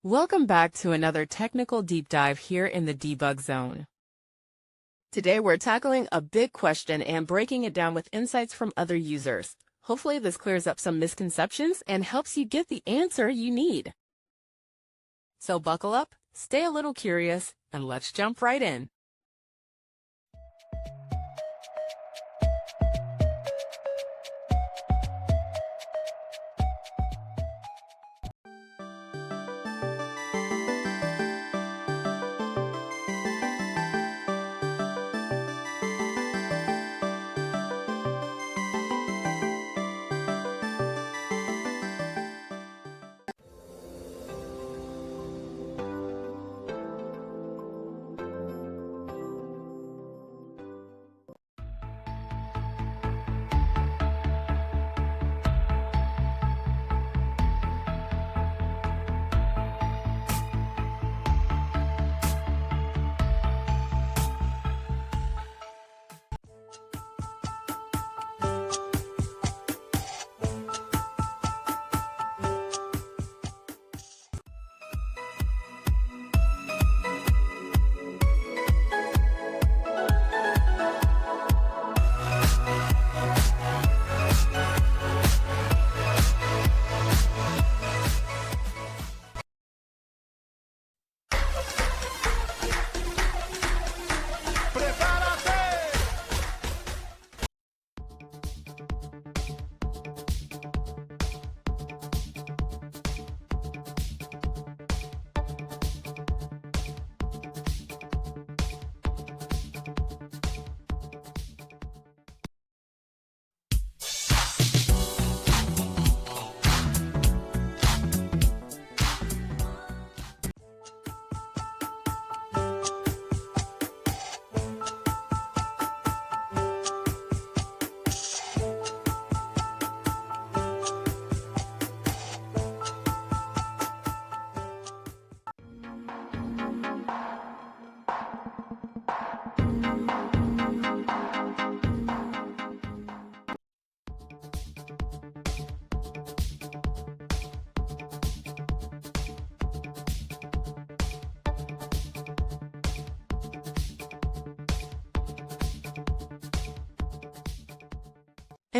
Welcome back to another technical deep dive here in the debug zone. Today we're tackling a big question and breaking it down with insights from other users. Hopefully this clears up some misconceptions and helps you get the answer you need. So buckle up, stay a little curious, and let's jump right in.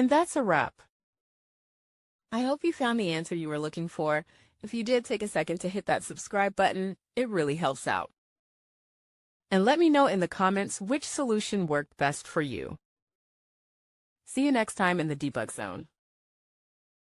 And that's a wrap. I hope you found the answer you were looking for. If you did, take a second to hit that subscribe button. It really helps out. And let me know in the comments which solution worked best for you. See you next time in the debug zone.